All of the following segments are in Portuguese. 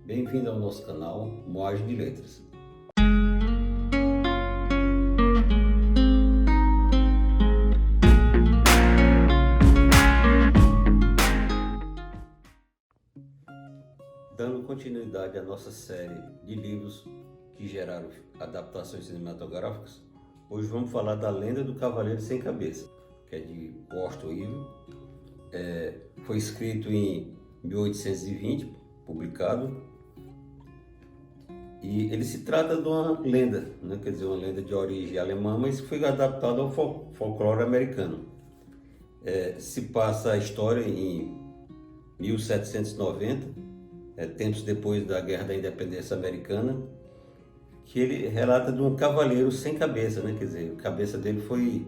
Bem-vindo ao nosso canal Moagem de Letras. Dando continuidade à nossa série de livros que geraram adaptações cinematográficas, hoje vamos falar da Lenda do Cavaleiro Sem Cabeça, que é de Austen Ives. Foi escrito em 1820, publicado, e ele se trata de uma lenda, né? Quer dizer, uma lenda de origem alemã, mas que foi adaptada ao folclore americano. Se passa a história em 1790, tempos depois da Guerra da Independência Americana, que ele relata de um cavaleiro sem cabeça, né? Quer dizer, a cabeça dele foi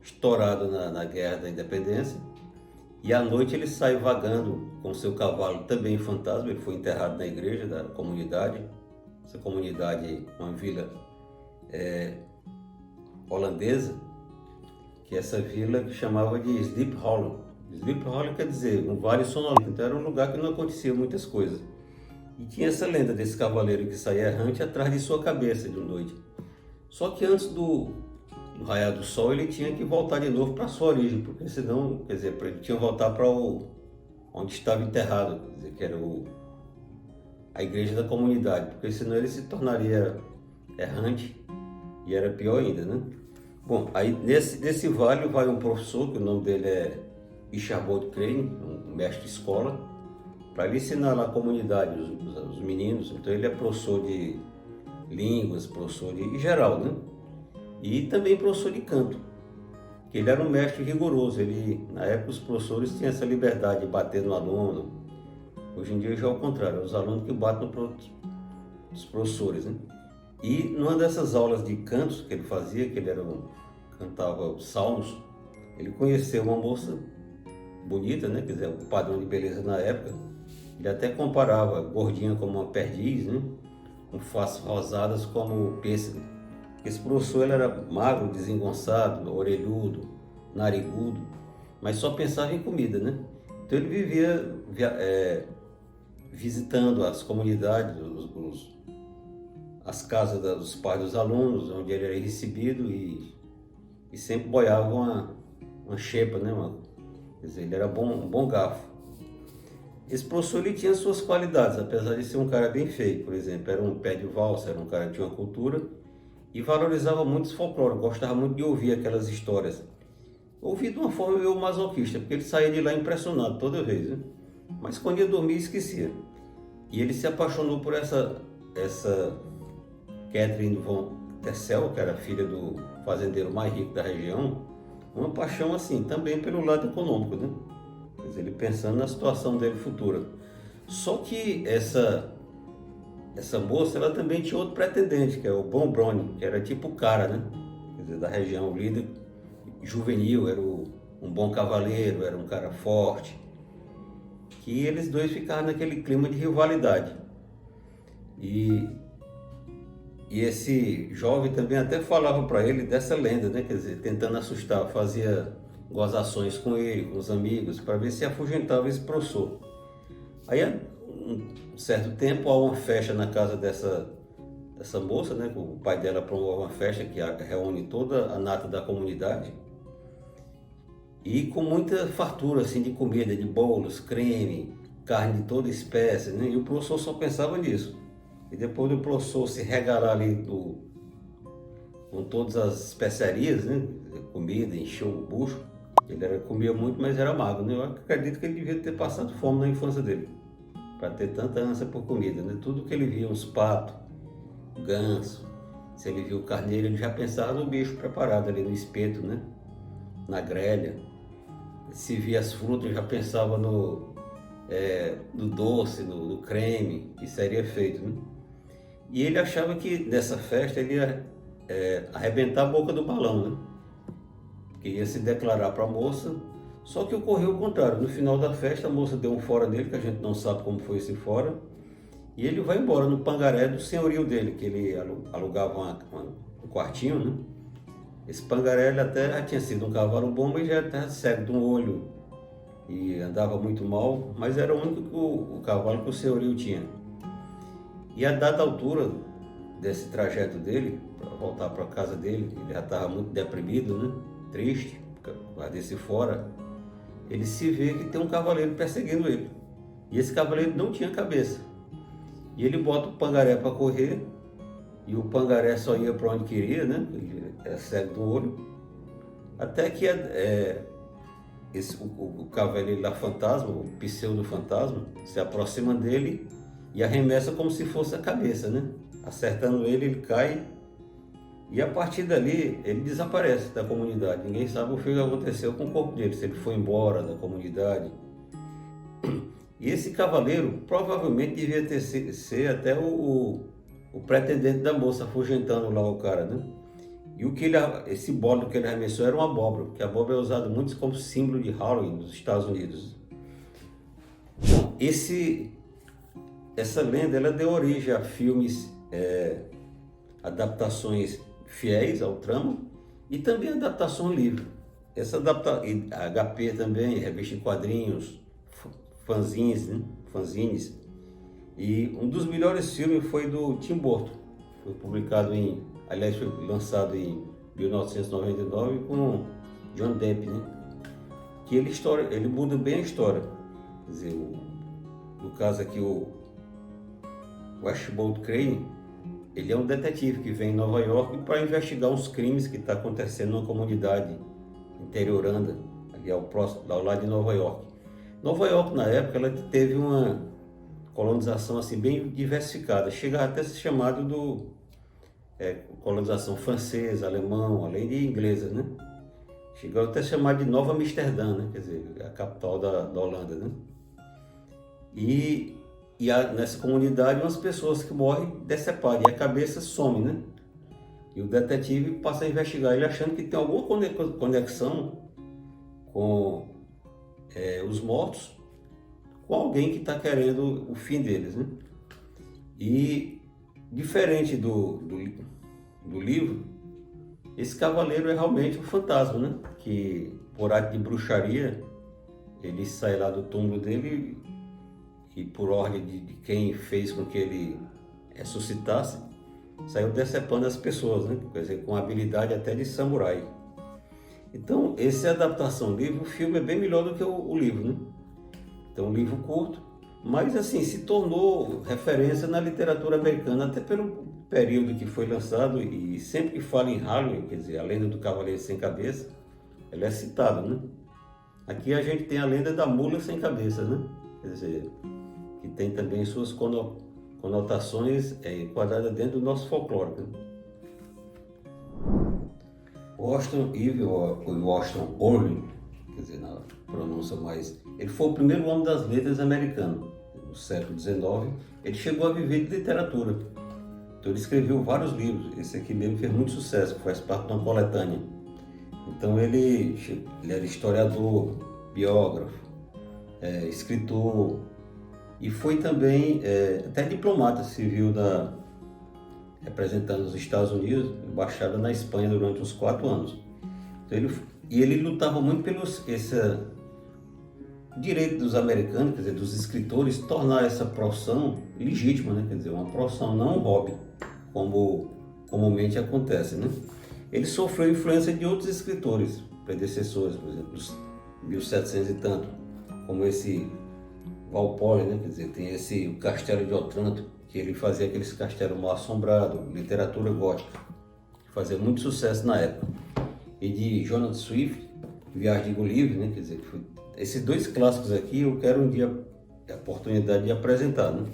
estourada na Guerra da Independência, e à noite ele sai vagando com seu cavalo, também fantasma. Ele foi enterrado na igreja da comunidade. Essa comunidade é uma vila holandesa, que essa vila que chamava de Sleep Hollow. Sleep Hollow quer dizer um vale sonolento, então era um lugar que não acontecia muitas coisas. E tinha essa lenda desse cavaleiro que saía errante atrás de sua cabeça de noite. Só que antes do raiar do sol ele tinha que voltar de novo para sua origem, porque senão, quer dizer, ele tinha que voltar para onde estava enterrado, quer dizer, que era a igreja da comunidade, porque senão ele se tornaria errante e era pior ainda, né? Bom, aí nesse vale vai um professor, que o nome dele é Ichabod Crane, um mestre de escola, para ele ensinar lá a comunidade, os meninos. Então ele é professor de línguas, professor em geral, né? E também professor de canto, que ele era um mestre rigoroso. Na época os professores tinham essa liberdade de bater no aluno. Hoje em dia já é o contrário, os alunos que batem nos professores, né? E numa dessas aulas de cantos que ele fazia, que ele cantava salmos, ele conheceu uma moça bonita, né? Quer dizer, o padrão de beleza na época. Ele até comparava gordinha como uma perdiz, né? Com faces rosadas como pêssego. Esse professor ele era magro, desengonçado, orelhudo, narigudo, mas só pensava em comida, né? Então ele vivia visitando as comunidades, as casas dos pais dos alunos, onde ele era recebido, e sempre boiava uma xepa, né? Quer dizer, ele era um bom garfo. Esse professor ele tinha suas qualidades, apesar de ser um cara bem feio. Por exemplo, era um pé de valsa, era um cara que tinha uma cultura e valorizava muito os folclore, gostava muito de ouvir aquelas histórias. Ouvia de uma forma meio masoquista, porque ele saía de lá impressionado toda vez, né? Mas quando ia dormir, esquecia. E ele se apaixonou por essa Catherine von Tessel, que era filha do fazendeiro mais rico da região. Uma paixão assim, também pelo lado econômico, né? Quer dizer, ele pensando na situação dele futura. Só que essa moça, ela também tinha outro pretendente, que é o Von Browne, que era tipo o cara, né? Quer dizer, da região, o líder juvenil, era um bom cavaleiro, era um cara forte. Que eles dois ficaram naquele clima de rivalidade. E esse jovem também até falava para ele dessa lenda, né? Quer dizer, tentando assustar, fazia gozações com ele, com os amigos, para ver se afugentava esse professor. Aí, um certo tempo, há uma festa na casa dessa moça, né? O pai dela promove uma festa que reúne toda a nata da comunidade, e com muita fartura assim, de comida, de bolos, creme, carne de toda espécie, né? E o professor só pensava nisso. E depois do professor se regalar ali com todas as especiarias, né? Comida, encheu o bucho. Ele comia muito, mas era magro, né? Eu acredito que ele devia ter passado fome na infância dele, para ter tanta ânsia por comida, né? Tudo que ele via, uns patos, ganso, se ele viu o carneiro, ele já pensava no bicho preparado ali no espeto, né? Na grelha. Se via as frutas, já pensava no doce, no creme que seria feito, né? E ele achava que nessa festa ele ia arrebentar a boca do balão, né? Que ia se declarar para a moça. Só que ocorreu o contrário. No final da festa, a moça deu um fora nele, que a gente não sabe como foi esse fora, e ele vai embora no pangaré do senhorio dele, que ele alugava um quartinho, né? Esse pangaré ele até já tinha sido um cavalo bom, mas já estava cego de um olho e andava muito mal, mas era o único o cavalo que o senhorio tinha. E a dada altura desse trajeto dele, para voltar para a casa dele, ele já estava muito deprimido, né? Triste, vai desse fora, ele se vê que tem um cavaleiro perseguindo ele. E esse cavaleiro não tinha cabeça. E ele bota o Pangaré para correr, e o Pangaré só ia para onde queria, né? Ele é cego do olho. Até que o cavaleiro lá fantasma, o pseudo-fantasma, se aproxima dele e arremessa como se fosse a cabeça, né? Acertando ele, ele cai. E a partir dali, ele desaparece da comunidade. Ninguém sabe o que aconteceu com o corpo dele, se ele foi embora da comunidade. E esse cavaleiro provavelmente devia ser até o pretendente da moça, afugentando lá o cara, né? E esse bólido que ele arremessou era uma abóbora, que a abóbora é usada muito como símbolo de Halloween nos Estados Unidos. Bom, essa lenda ela deu origem a filmes, adaptações fiéis ao trama e também adaptação livre. HP também, revista em quadrinhos, fanzines, né? Fanzines. E um dos melhores filmes foi do Tim Burton. Foi publicado aliás, foi lançado em 1999 com John Depp, né? Que ele muda bem a história. Quer dizer, no caso aqui, o Archibald Crane, ele é um detetive que vem em Nova York para investigar uns crimes que estão acontecendo numa comunidade interioranda, ali ao lado de Nova York. Nova York, na época, ela teve uma colonização assim, bem diversificada. Chega até a ser chamado colonização francesa, alemão, além de inglesa, né? Chegou até a chamar de Nova Amsterdã, né? Quer dizer, a capital da Holanda, né? E nessa comunidade, umas pessoas que morrem decepadas e a cabeça some, né? E o detetive passa a investigar ele achando que tem alguma conexão com os mortos, com alguém que está querendo o fim deles, né? E diferente do livro, esse cavaleiro é realmente um fantasma, né? Que por ato de bruxaria, ele sai lá do túmulo dele e por ordem de quem fez com que ele ressuscitasse, saiu decepando as pessoas, né? Quer dizer, com habilidade até de samurai. Então, essa é a adaptação do livro. O filme é bem melhor do que o livro, né? Então, um livro curto, mas assim, se tornou referência na literatura americana, até pelo período que foi lançado, e sempre que fala em Halloween, quer dizer, a lenda do Cavaleiro Sem Cabeça, ela é citada, né? Aqui a gente tem a lenda da mula sem cabeça, né? Quer dizer, que tem também suas conotações enquadradas dentro do nosso folclore, né? Washington Irving, ou Washington Irving, quer dizer, na pronúncia mais... Ele foi o primeiro homem das letras americano. No século XIX, ele chegou a viver de literatura. Então ele escreveu vários livros. Esse aqui mesmo fez muito sucesso, faz parte de uma coletânea. Então ele era historiador, biógrafo, escritor e foi também até diplomata civil representando os Estados Unidos, embaixada na Espanha durante uns 4 anos. Então ele lutava muito pelo esse direito dos americanos, quer dizer, dos escritores, tornar essa profissão legítima, né? Quer dizer, uma profissão, não um hobby, como comumente acontece, né? Ele sofreu influência de outros escritores, predecessores, por exemplo, dos 1700 e tanto, como esse Walpole, né? Quer dizer, o Castelo de Otranto, que ele fazia aqueles castelos mal assombrados, literatura gótica, que fazia muito sucesso na época. E de Jonathan Swift, Viagem de Gulliver, né? Quer dizer, esses 2 clássicos aqui eu quero um dia a oportunidade de apresentar, né?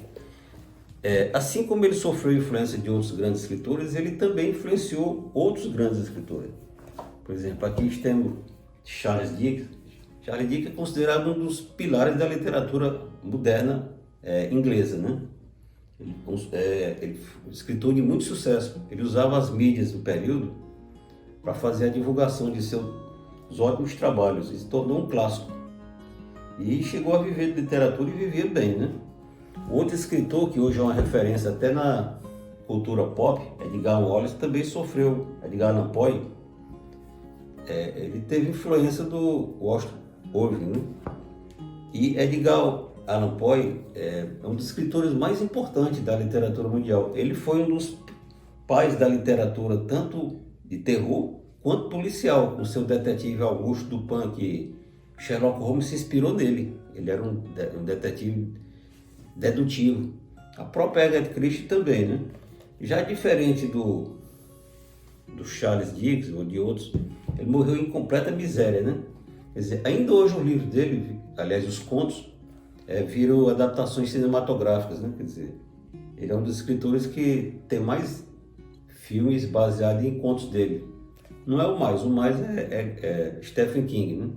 Assim como ele sofreu influência de outros grandes escritores, ele também influenciou outros grandes escritores. Por exemplo, aqui temos Charles Dickens. Charles Dickens é considerado um dos pilares da literatura moderna inglesa, né? Ele foi um escritor de muito sucesso. Ele usava as mídias do período para fazer a divulgação de seus ótimos trabalhos. Ele se tornou um clássico. E chegou a viver de literatura e vivia bem, né? Outro escritor que hoje é uma referência até na cultura pop, Edgar Allan Poe, também sofreu. Edgar Allan Poe, ele teve influência do Washington Irving, né? E Edgar Allan Poe é um dos escritores mais importantes da literatura mundial. Ele foi um dos pais da literatura, tanto de terror quanto policial, com seu detetive Augusto Dupin, que Sherlock Holmes se inspirou nele. Ele era um detetive dedutivo. A própria Agatha Christie também, né? Já diferente do Charles Dickens ou de outros, ele morreu em completa miséria, né? Quer dizer, ainda hoje o livro dele, aliás, os contos, viram adaptações cinematográficas, né? Quer dizer, ele é um dos escritores que tem mais filmes baseados em contos dele. Não é o mais é Stephen King, né?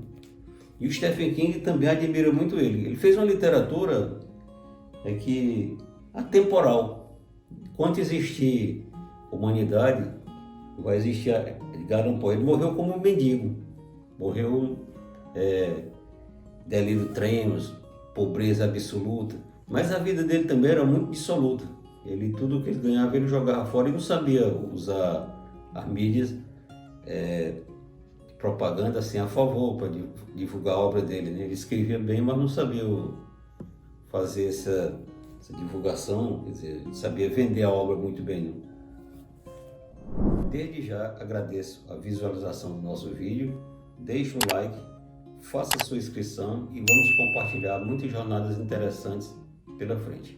E o Stephen King também admira muito ele. Ele fez uma literatura que atemporal. Enquanto existir humanidade, vai existir Edgar Allan Poe. Ele morreu como um mendigo. Morreu delírio tremens, pobreza absoluta. Mas a vida dele também era muito dissoluta. Tudo que ele ganhava, ele jogava fora e não sabia usar as mídias propaganda assim a favor para divulgar a obra dele, né? Ele escrevia bem, mas não sabia fazer essa divulgação, quer dizer, sabia vender a obra muito bem, né? Desde já agradeço a visualização do nosso vídeo, deixe um like, faça sua inscrição e vamos compartilhar muitas jornadas interessantes pela frente.